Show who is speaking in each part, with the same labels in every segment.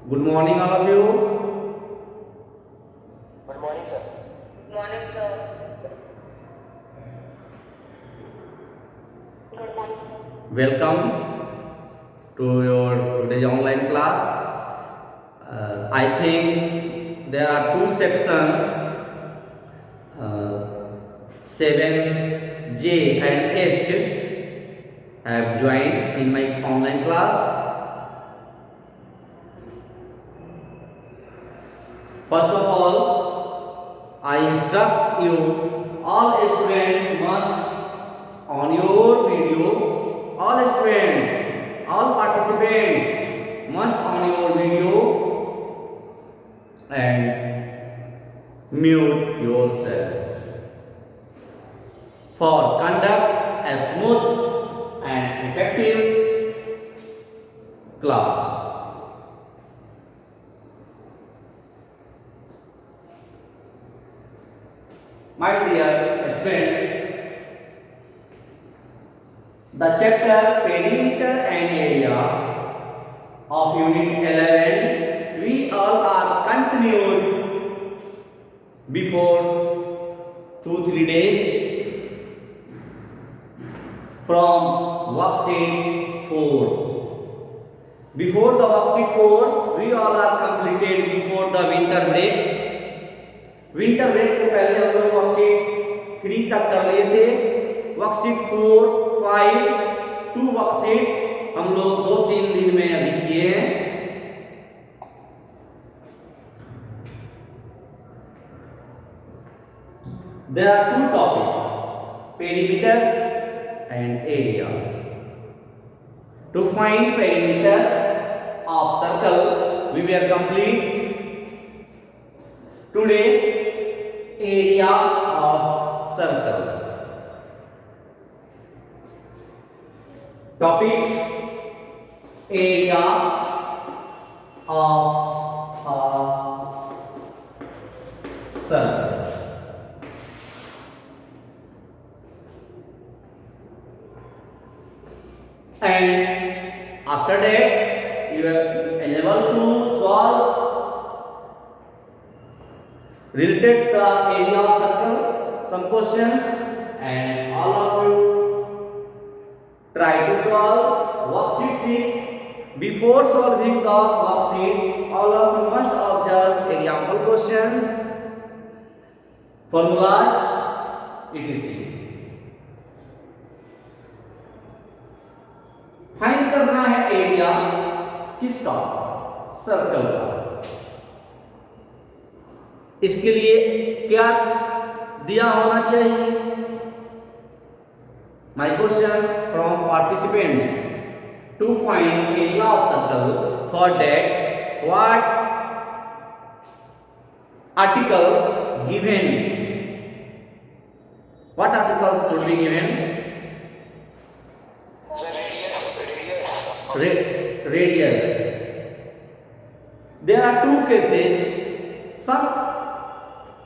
Speaker 1: Good morning, all of you.
Speaker 2: Good morning, sir.
Speaker 3: Good morning, sir. Good morning.
Speaker 1: Welcome to your today's online class. I think there are two sections, 7J and H have joined in my online class. First of all, I instruct you, all students must on your video, all students, all participants must on your video and mute yourself for conduct a smooth and effective class. My dear students, the chapter perimeter and area of unit 11 we all are continued before 2-3 days from worksheet 4. Before the worksheet 4 we all are completed before the winter break. Winter break से पहले हम लोग worksheet 3 तक कर लिए थे. Worksheet 4, 5, 2 worksheets हम लोग 2-3 दिन में अभी किए हैं. There are two topics, perimeter and area. To find perimeter of circle we will complete today area of circle. Topic area of a circle. And after that you are able to solve related the area of circle, some questions, and all of you try to solve worksheet 6. Before solving the worksheets, all of you must observe example questions, formulas, etc. Find करना है area किसका, circle का. इसके लिए क्या दिया होना चाहिए? My question from participants to find area of circle for that what articles given, what articles should be given? Radius. There are two cases.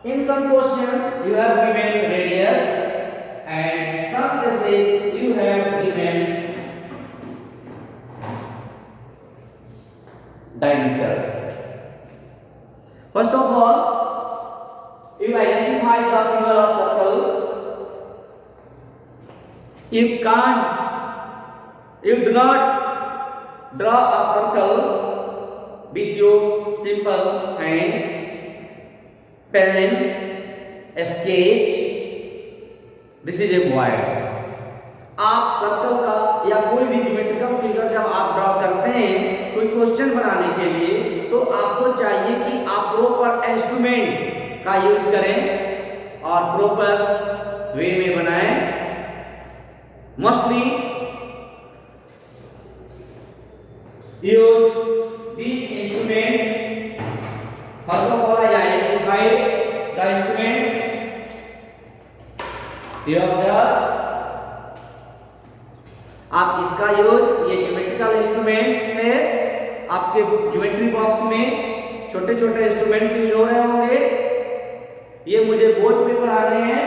Speaker 1: In some question you have given radius, and some cases you have given diameter. First of all, you identify the figure of circle. You do not draw a circle with your simple hand, pen, sketch. This is a void. आप circle का या कोई भी geometrical figure जब आप draw करते हैं कोई क्वेश्चन बनाने के लिए, तो आपको चाहिए कि आप प्रॉपर इंस्ट्रूमेंट का यूज करें और प्रॉपर वे में बनाएं. Mostly use these instruments. First of all, I identify the instruments. You observe. आप इसका यूज, ये ज्योमेट्रिकल इंस्ट्रूमेंट्स है, आपके ज्योमेट्री बॉक्स में छोटे छोटे इंस्ट्रूमेंट्स यूज हो रहे होंगे. ये मुझे बोर्ड पे पढ़ाने हैं,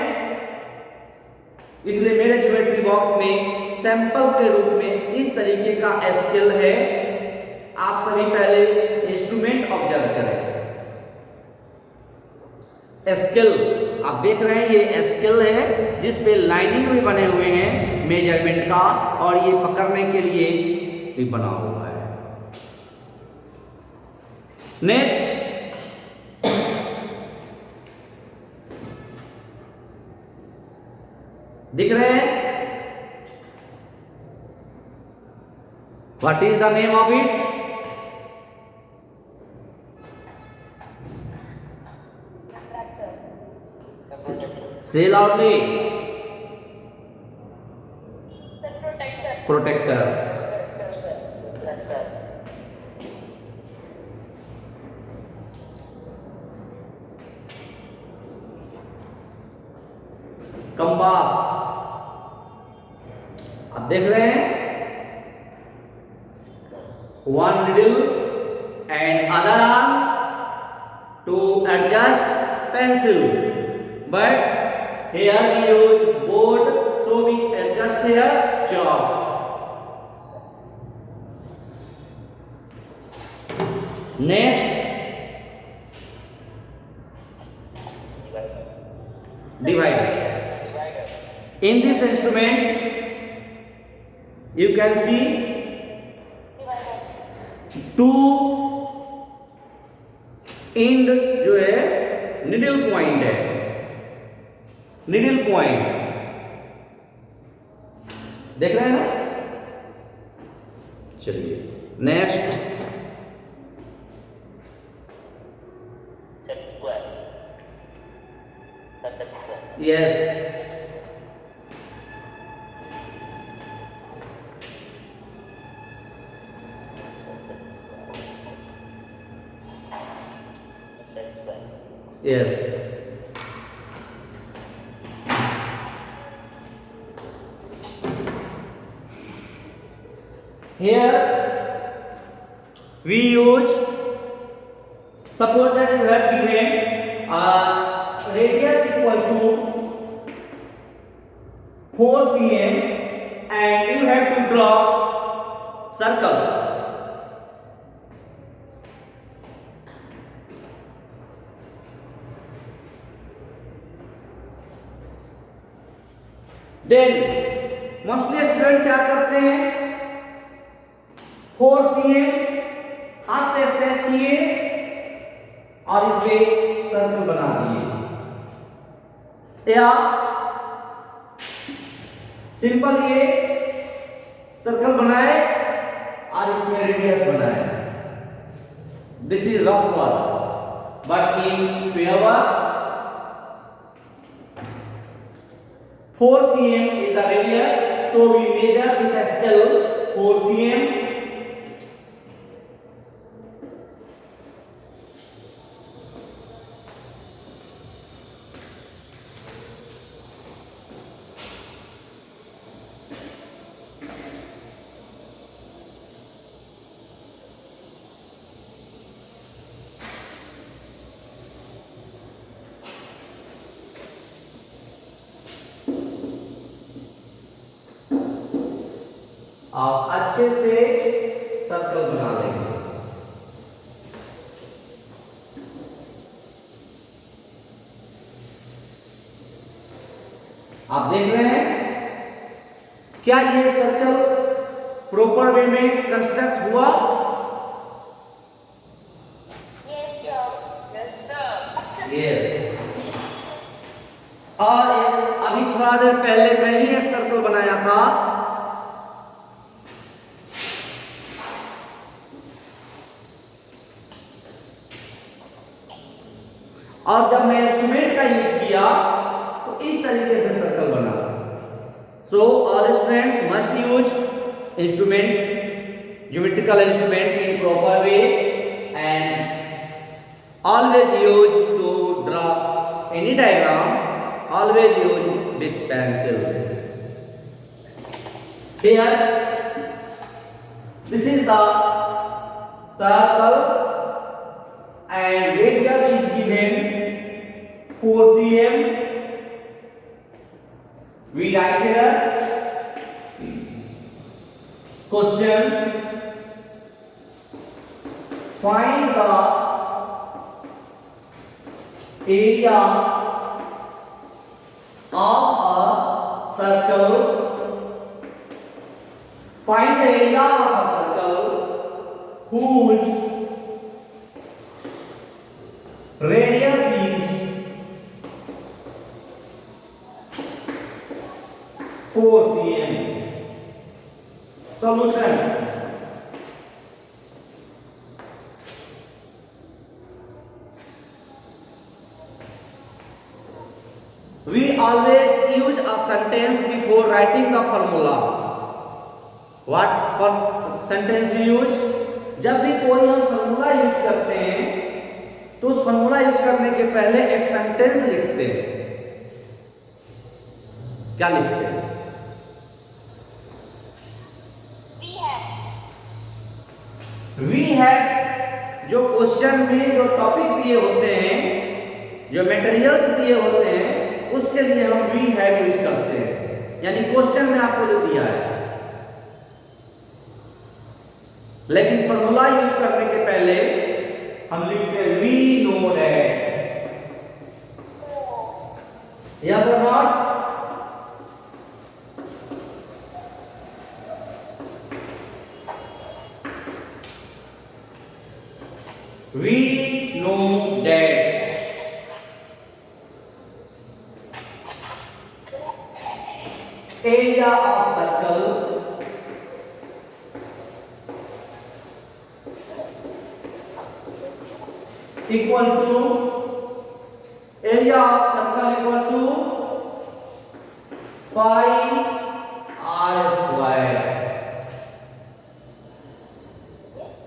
Speaker 1: इसलिए मेरे ज्योमेट्री बॉक्स में सैंपल के रूप में इस तरीके का स्केल है. आप सभी पहले इंस्ट्रूमेंट ऑब्जर्व करें। स्केल आप देख रहे हैं, ये स्केल है जिस पे लाइनिंग भी बने हुए हैं मेजरमेंट का, और ये पकड़ने के लिए भी बना हुआ है। नेक्स्ट, दिख रहे हैं? What is the name of it? Say loudly. Protector. Compass आप देख रहे हैं, one needle and other arm to adjust pencil, but here we use board, so we adjust here chalk. Next, divider. In this instrument you can see two end जो है needle point है, needle point देख रहे हैं ना? चलिए next, yes, yes. Here we use, suppose that you have given radius equal to 4 cm and you have to draw circle. Then mostly student क्या करते हैं, 4 cm हाथ से स्केच किए और इस पे सर्कल बना दिए, या सिंपल ये सर्कल बनाए और इसमें रेडियस बनाए। This is rough work, but in fair work 4 cm is the radius, so we measure with a scale 4 cm. आप अच्छे से सर्कल बना लेंगे। आप देख रहे हैं क्या ये सर्कल प्रॉपर वे में कंस्ट्रक्ट हुआ?
Speaker 3: Yes, sir. Yes, sir.
Speaker 1: Yes. और अभी थोड़ा देर पहले मैं ही एक सर्कल बनाया था, और जब मैं इंस्ट्रूमेंट का यूज किया तो इस तरीके से सर्कल बना। So all students must use instrument, geometrical instruments in proper way and always use to draw any diagram, always use with pencil. Here this is the circle and radius is given 4 cm. We write here question find the area of a circle. Find the area of a circle whose radius is 4 cm. Solution. We always use a sentence before writing the formula. What for sentence we use? जब भी कोई हम formula use करते हैं तो उस formula use करने के पहले एक सेंटेंस लिखते हैं. क्या लिखते हैं? We have. जो क्वेश्चन में जो टॉपिक दिए होते हैं, जो मटेरियल्स दिए होते हैं, उसके लिए हम वी हैव यूज करते हैं. यानी क्वेश्चन में आपको जो दिया है, लेकिन फॉर्मूला यूज करने के पहले हम लिखते हैं वी नो दैट. यस और not? We know that area of circle equal to area of circle equal to pi r square.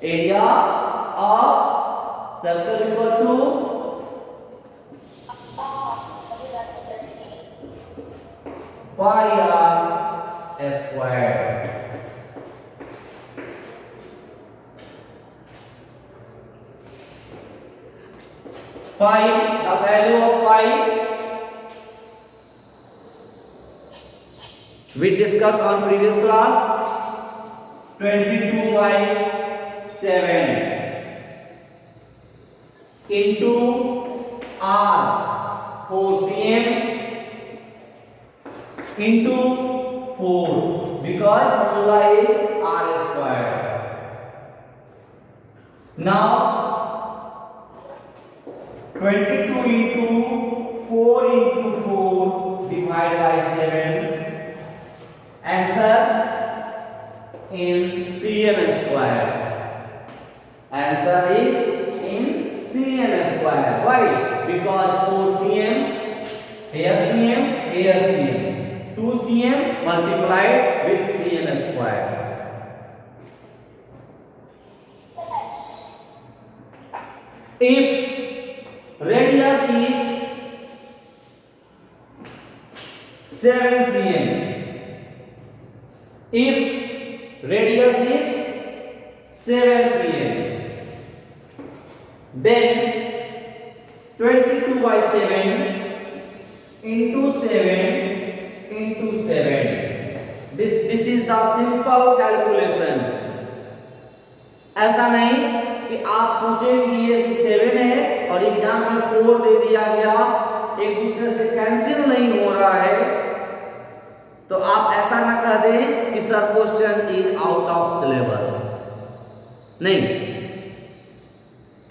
Speaker 1: Area of circle equal to pi r square. Pi, the value of pi we discussed on previous class, 22/7 into r 4 cm into 4 because formula is r square. Now 22 into 4 into 4 divided by 7. Answer in cm square. Answer is in cm square. Why? Because 4 cm, here cm, here cm. 2 cm multiplied with cm square. If radius is 7 cm, if radius is 7 cm, then 22/7 into 7 into 7. This is the simple calculation. ऐसा नहीं कि आप सोचें कि ये 7 है और exam में 4 दे दिया गया, एक दूसरे से कैंसिल नहीं हो रहा है, तो आप ऐसा ना कह दें कि sir question is out of syllabus. नहीं,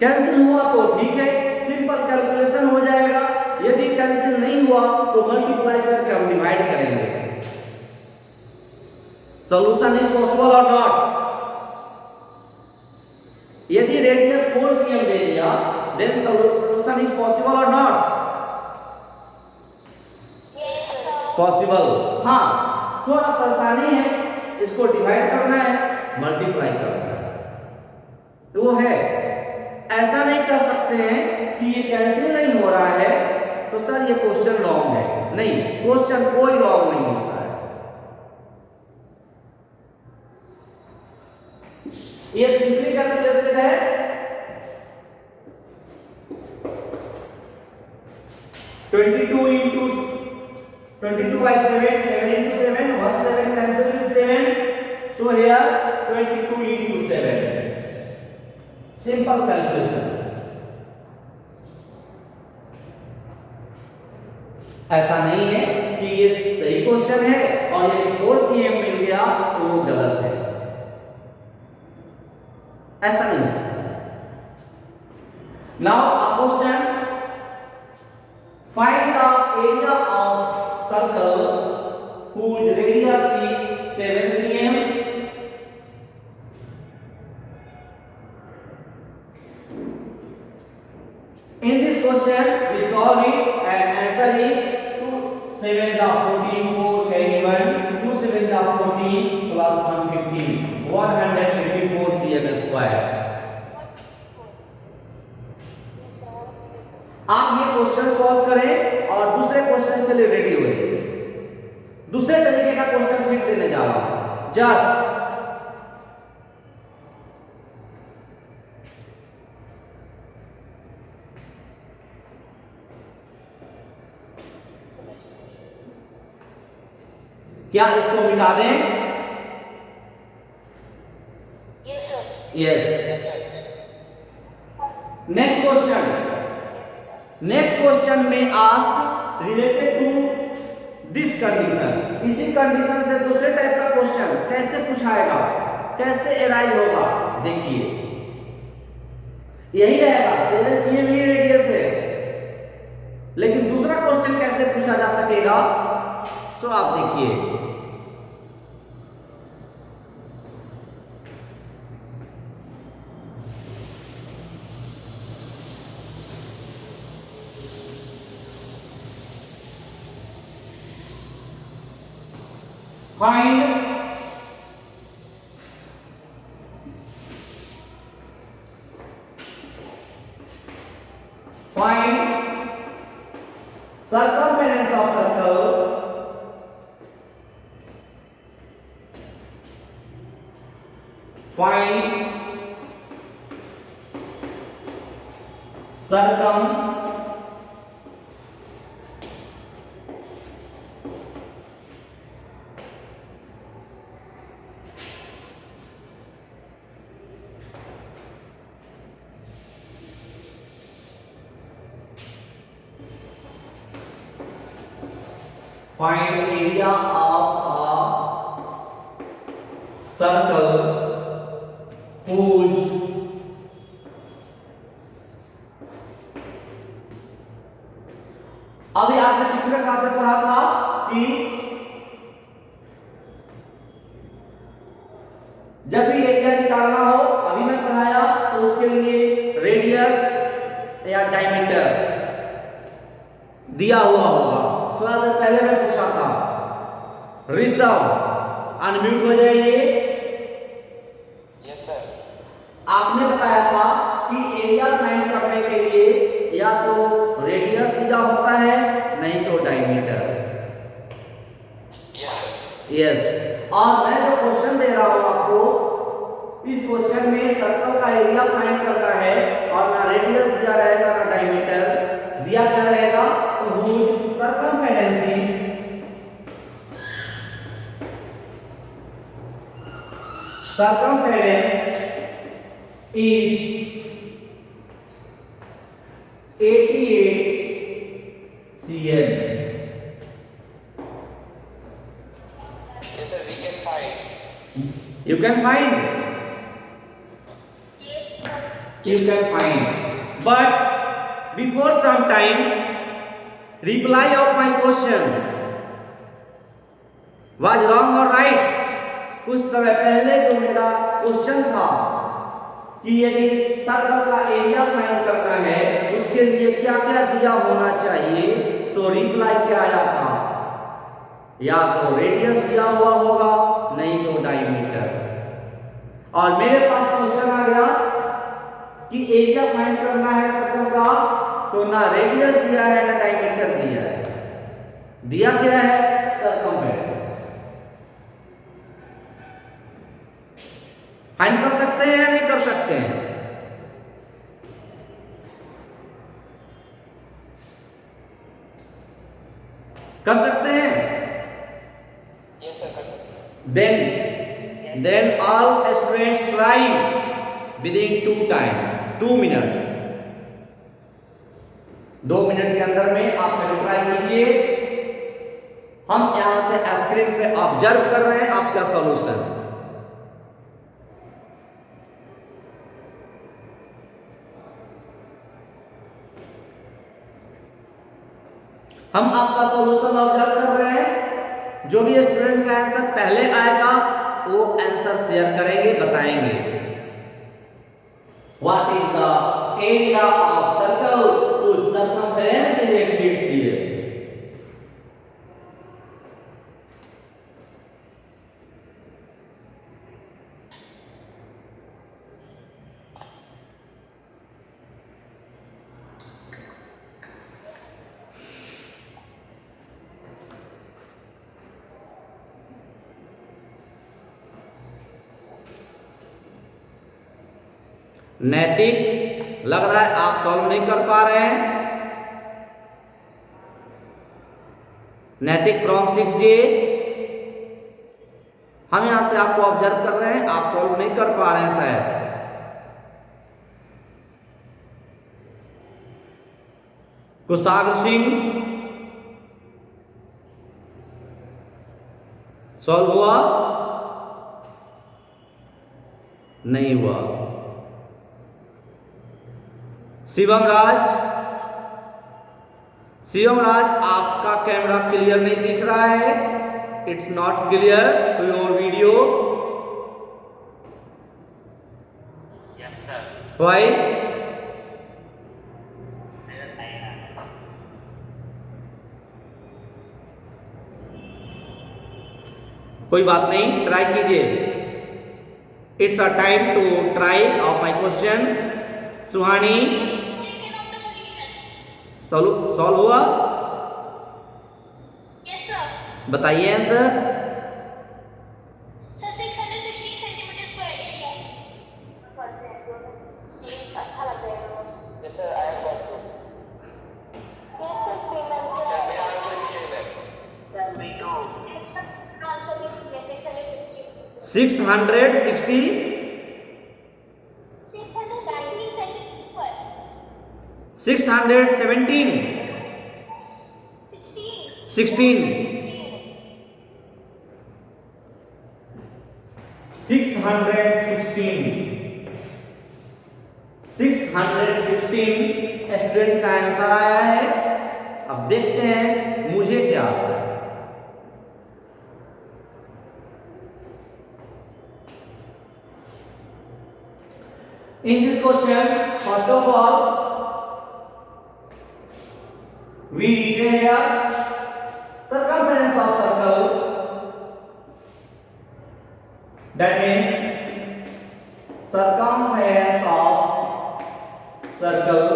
Speaker 1: कैंसिल हुआ तो ठीक है, सिंपल कैलकुलेशन हो जाएगा. यदि कैंसिल नहीं हुआ तो मल्टीप्लाई करके हम डिवाइड करेंगे. सॉल्यूशन इज पॉसिबल और नॉट? यदि रेडियस 4 cm दे दिया देन सॉल्यूशन इज पॉसिबल और नॉट? पॉसिबल. हाँ, थोड़ा परेशानी है, इसको डिवाइड करना है, मल्टीप्लाई करना है, तो वो है. ऐसा नहीं कर सकते हैं कि ये कैंसिल नहीं हो रहा है तो सर ये क्वेश्चन रॉन्ग है. नहीं, क्वेश्चन कोई रॉन्ग नहीं होता है. ये सिंपली कैलकुलेटेड है. 22/7, 7 into 7, 1 7 cancel with 7. So here 22 into 7. Simple simple calculation. ऐसा नहीं है कि ये सही क्वेश्चन है और यदि 4 cm मिल गया तो वो गलत है, ऐसा नहीं हो सकता। Now a question, find the area of circle whose radius is 7 cm. In this question we solve it and answer is 2 7 are 14, 4 carry 1, 2 7 are 14 plus 115, 184 cm square. आप ये क्वेश्चन सॉल्व करें और दूसरे क्वेश्चन के लिए रेडी हो जाइए। दूसरे तरीके का क्वेश्चन फिर देने जा रहा हूं। जस्ट क्या इसको मिटा दें?
Speaker 3: Yes, sir.
Speaker 1: Yes. Next question, next question में ask related to this condition. इसी कंडीशन से दूसरे टाइप का क्वेश्चन कैसे पूछाएगा, कैसे एराइज होगा, देखिए यही रहेगा, 7 cm ही रेडियस है, लेकिन दूसरा क्वेश्चन कैसे पूछा जा सकेगा, सो आप देखिए। Find circumference of circle find area of a circle whose अभी आपने पिछले क्लास में पढ़ा था कि जब भी एरिया निकालना हो, अभी मैं पढ़ाया तो उसके लिए रेडियस या डायमीटर दिया हुआ होगा। थोड़ा देर पहले मैं पूछा था, ऋषभ अनम्यूट हो जाइए।
Speaker 3: Yes, sir.
Speaker 1: आपने बताया था कि एरिया फाइंड करने के लिए या तो रेडियस दिया होता है, नहीं तो डायमीटर।
Speaker 3: Yes, sir.
Speaker 1: यस, और मैं जो क्वेश्चन दे रहा हूं आपको, इस क्वेश्चन में सर्कल का एरिया फाइंड करना है और ना रेडियस दिया रहेगा ना डायमीटर दिया क्या रहेगा, तो circumference is 88 cm.
Speaker 3: Yes, sir. We can find.
Speaker 1: You can find.
Speaker 3: Yes, sir.
Speaker 1: You can find. But before some time, reply of my question was wrong or right? कुछ समय पहले जो मेरा क्वेश्चन था कि यदि सर्कल का एरिया फाइंड करना है उसके लिए क्या क्या दिया होना चाहिए, तो रिप्लाई क्या आया था, या तो रेडियस दिया हुआ होगा, नहीं तो डायमीटर। और मेरे पास क्वेश्चन आ गया कि एरिया फाइंड करना है सर्कल का, तो ना रेडियस दिया है ना डायमीटर दिया है, दिया क्या है, सर्कमफेरेंस। फाइंड कर सकते हैं या नहीं कर सकते हैं, कर सकते हैं।
Speaker 3: Yes, sir. Yes.
Speaker 1: Then all students try within 2 minutes। 2 minute के अंदर में आप सभी ट्राई कीजिए। हम यहां से स्क्रीन पे ऑब्जर्व कर रहे हैं आपका सॉल्यूशन। हम आपका सॉल्यूशन ऑब्जर्व कर रहे हैं। जो भी स्टूडेंट का आंसर पहले आएगा वो आंसर शेयर करेंगे, बताएंगे। What is the area of circle whose circumference is 88 cm? नैतिक, लग रहा है आप सॉल्व नहीं कर पा रहे हैं। नैतिक फ्रॉम 6J, हम यहां से आपको ऑब्जर्व कर रहे हैं, आप सॉल्व नहीं कर पा रहे हैं शायद। कुशाग्र सिंह, सॉल्व हुआ? नहीं हुआ। शिवम राज, शिवम राज, आपका कैमरा क्लियर नहीं दिख रहा है। It's not clear to your video.
Speaker 3: Yes, sir.
Speaker 1: Why? कोई बात नहीं, ट्राई कीजिए। It's a time to try of my question. Suhani, solve हुआ?
Speaker 3: Yes, sir.
Speaker 1: बताइए answer.
Speaker 3: Sir, 616 centimeter square area. अच्छा लग रहा है। Yes, sir. I have got to. Yes, sir. Same answer. Sir, मेरा answer भी same है. Sir, me too. Answer is 616.
Speaker 1: 660
Speaker 3: 619 centimeter square.
Speaker 1: 617
Speaker 3: 16.
Speaker 1: 16 616 student का आंसर आया है। अब देखते हैं मुझे क्या आता है। In this question, first of all, we written here circumference of circle. That means circumference of circle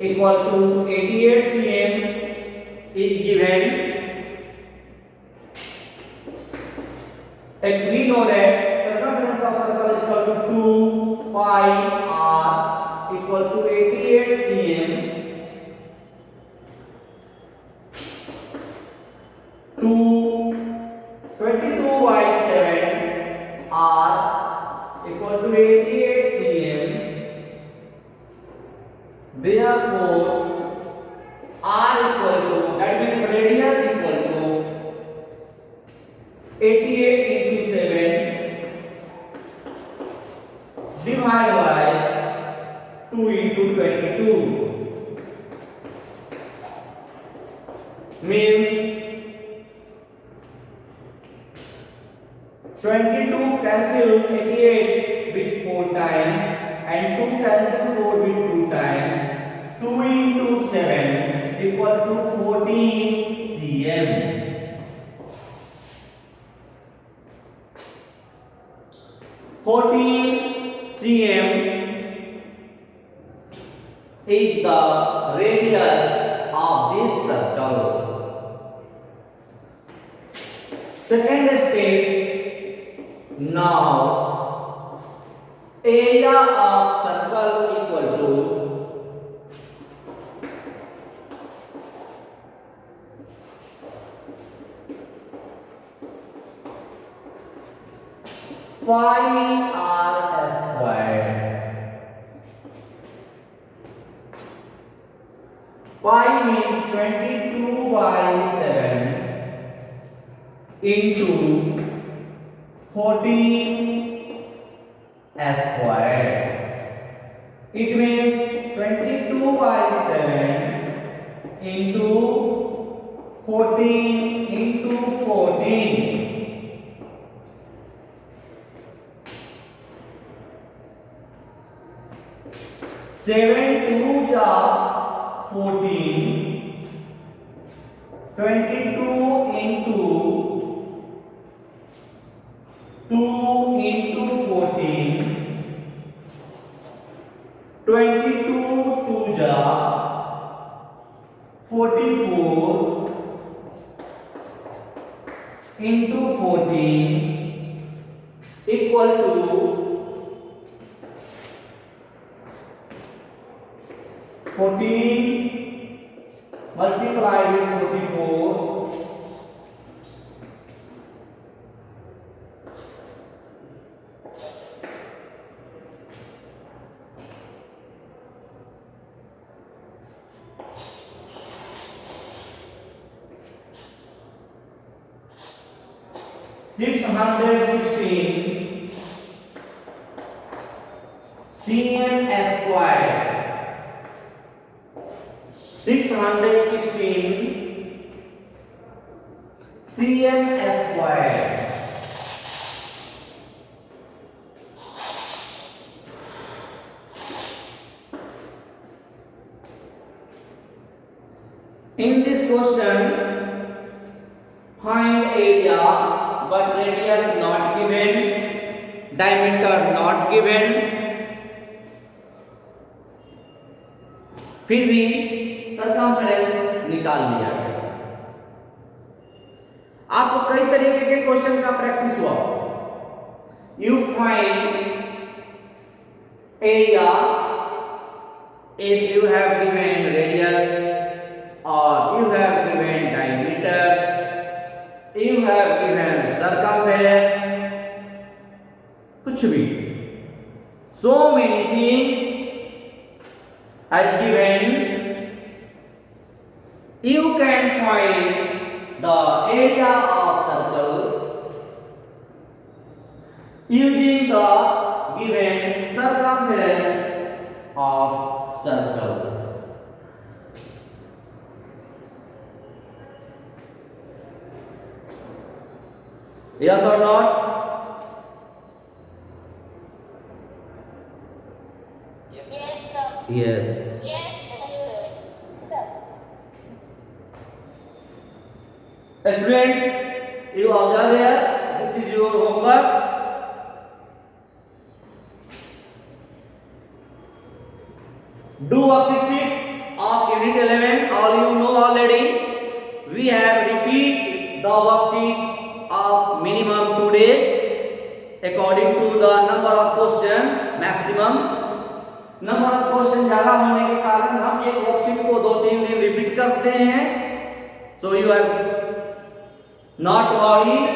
Speaker 1: equal to 88 cm is given. And we know that circumference of circle is equal to 2 pi r equal to 88 cm. 22 by 7 r equal to 88 cm. Therefore, r equal to, that means radius equal to 88 into 7 divided by 2 into 22 means 22 cancel 88 with 4 times and 2 cancel 4 with 2 times. 2 into 7 equal to 14 cm. 14 cm is the radius of this circle. Second step, now area of circle equal to pi r squared. Pi means 22 by 7 into 14 squared. It means 22 by 7 into 14 into 14. 7 2 are 14. 22 into 2 into 14. 22 2 are 44 into 14 equal to 14 multiplied with 44 616 cm squared. 616 cm squared. In this question, find area but radius not given, diameter not given. फिर भी circumference निकाल लिया गया। आपको कई तरीके के question का प्रैक्टिस हुआ। You find area if you have given radius or you have given diameter, you have given circumference, कुछ भी, so many things as given, you can find the area of circle using the given circumference of circle. Yes or not?
Speaker 3: Yes, sir.
Speaker 1: Yes.
Speaker 3: Yes, sir.
Speaker 1: Students, you observe here, this is your homework. Do worksheet 6 of unit 11. All you know already. We have repeat the worksheet of minimum 2 days according to the number of question maximum. Number of question ज्यादा होने के कारण हम एक worksheet को 2-3 दिन repeat करते हैं. So you are not worried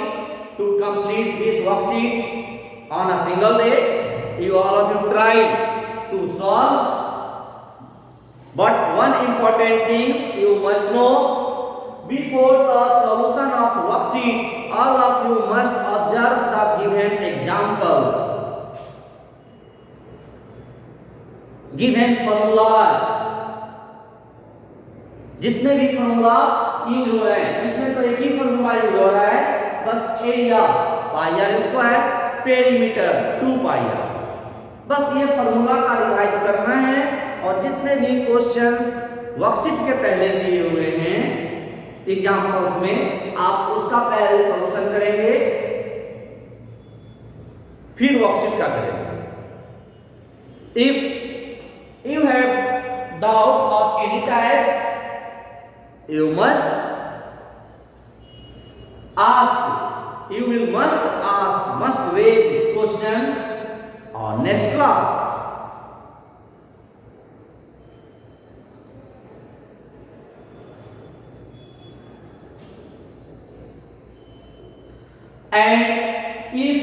Speaker 1: to complete this worksheet on a single day. You all of you try to solve. But one important thing you must know, before the solution of worksheet, all of you must observe the given examples, given formulas. जितने भी formula use हो रहे हैं, इसमें तो एक ही formula use हो रहा है, बस area pi r square, perimeter 2 pi r, बस ये फॉर्मूला का रिवाइज करना है. और जितने भी क्वेश्चंस वर्कशीट के पहले दिए हुए हैं एग्जांपल्स में, आप उसका पहले सॉल्यूशन करेंगे, फिर वर्कशीट का करेंगे. If you have doubt of any types, you must raise question on next class. And if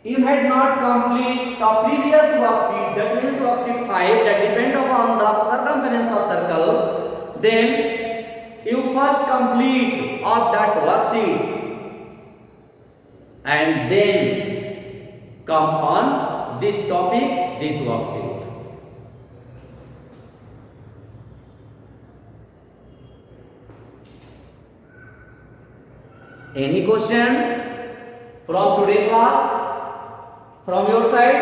Speaker 1: you had not complete the previous worksheet, that means worksheet 5 that depend upon the circumference of circle, then you first complete of that worksheet and then come on this topic, this worksheet. Any question from today class from your side?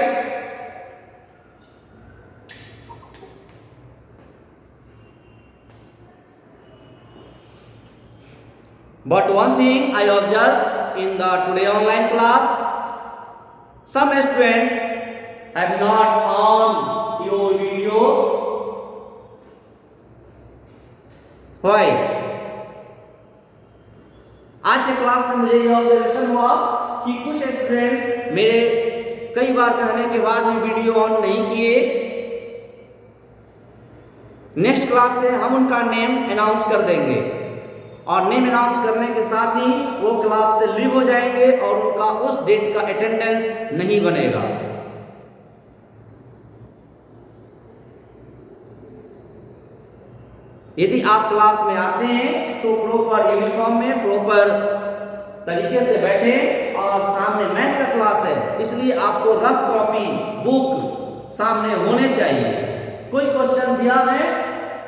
Speaker 1: But one thing I observed in the today online class, some students have not on your video. Why? आज के class से मुझे यह observation हुआ कि कुछ students मेरे कई बार कहने के बाद भी वीडियो ऑन नहीं किए। नेक्स्ट क्लास से हम उनका नेम अनाउंस कर देंगे और नेम अनाउंस करने के साथ ही वो क्लास से लीव हो जाएंगे और उनका उस डेट का अटेंडेंस नहीं बनेगा। यदि आप क्लास में आते हैं तो प्रॉपर यूनिफॉर्म में प्रॉपर तरीके से बैठे और सामने मैथ का क्लास है इसलिए आपको रफ कॉपी बुक सामने होने चाहिए। कोई क्वेश्चन दिया है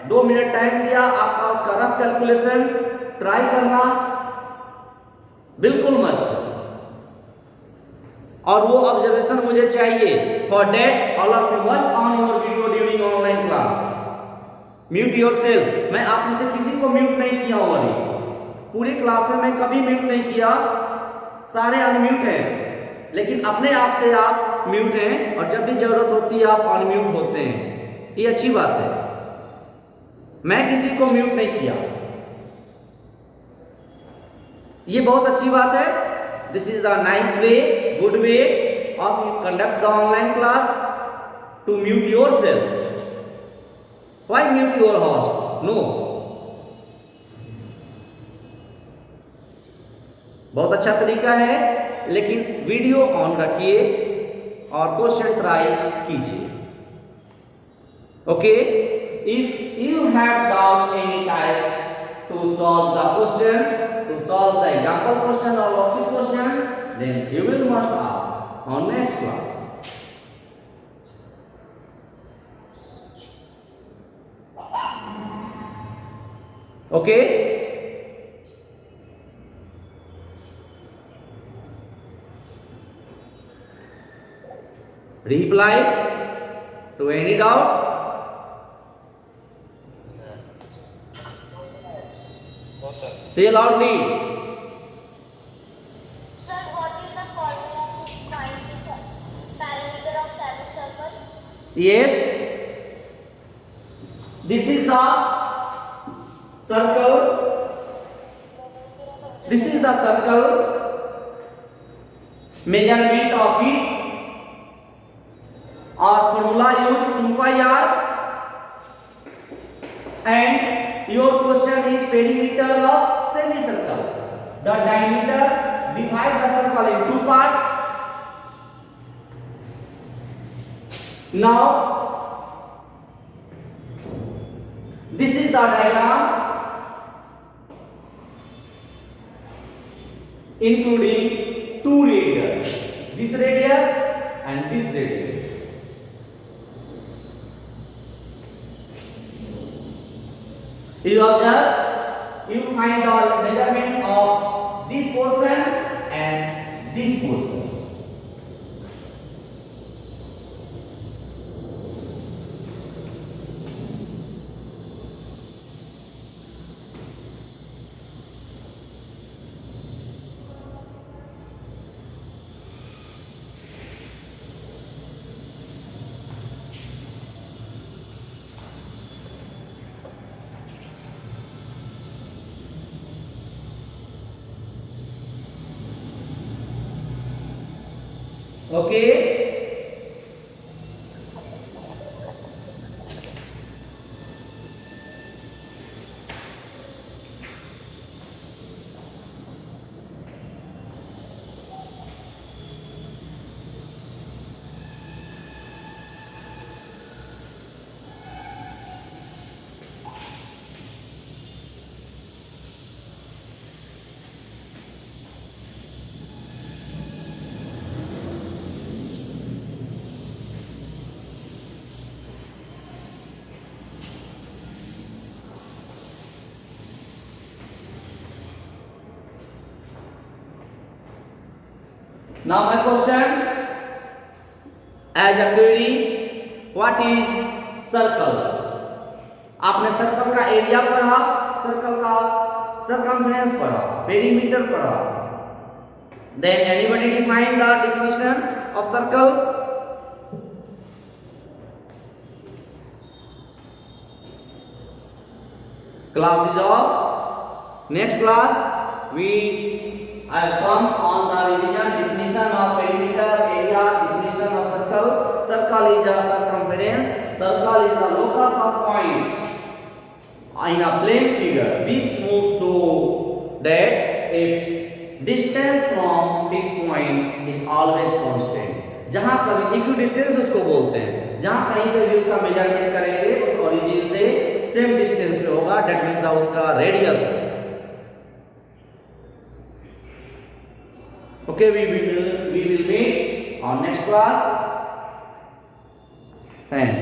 Speaker 1: 2 मिनट टाइम दिया आपका उसका रफ कैलकुलेशन ट्राई करना बिल्कुल मस्ट और वो ऑब्जर्वेशन मुझे चाहिए। For that all of you must on your video during online class. Mute yourself. मैं आप में से किसी को म्यूट नहीं किया हूं अभी पूरी क्लास में, मैं कभी म्यूट नहीं किया, सारे अनम्यूट हैं लेकिन अपने आप से आप म्यूट हैं और जब भी जरूरत होती है आप अनम्यूट होते हैं। ये अच्छी बात है, मैं किसी को म्यूट नहीं किया, ये बहुत अच्छी बात है। This is the nice way, good way of you conduct the online class to mute yourself. Why mute your host? No. बहुत अच्छा तरीका है लेकिन वीडियो ऑन रखिए और क्वेश्चन ट्राई कीजिए। Okay, if you have doubt any type to solve the question, to solve the example question और worksheet question, then you will must ask on next class. Okay, reply to any doubt?
Speaker 2: Sir. No, sir.
Speaker 1: Say loudly.
Speaker 3: Sir, what is the formula to find the parameter of semicircle?
Speaker 1: Yes, this is the circle, this is the circle, measurement of it or formula use 2 pi r and your question is perimeter of semicircle. The diameter, divide the circle in 2 parts. Now this is the diagram including 2 radius, this radius and this radius. You observe, you find the measurement of this portion and this portion. Okay, Now my question, as a query, what is circle? आपने circle का area पढ़ा, circle का circumference पढ़ा, perimeter पढ़ा. Then anybody define the definition of circle? Class is off. Next class we have come on the revision definition of perimeter, area, definition of circle. Circle is a circumference. Circle is the locus of point in a plane figure which moves so that its distance from fixed point is always constant. जहाँ कभी equidistance उसको बोलते हैं, जहाँ कहीं से भी उसका मेजरमेंट करेंगे उस ओरिजिन से सेम डिस्टेंस पे होगा, डेट मीन्स उसका रेडियस है. Okay, we will meet on next class. Thanks.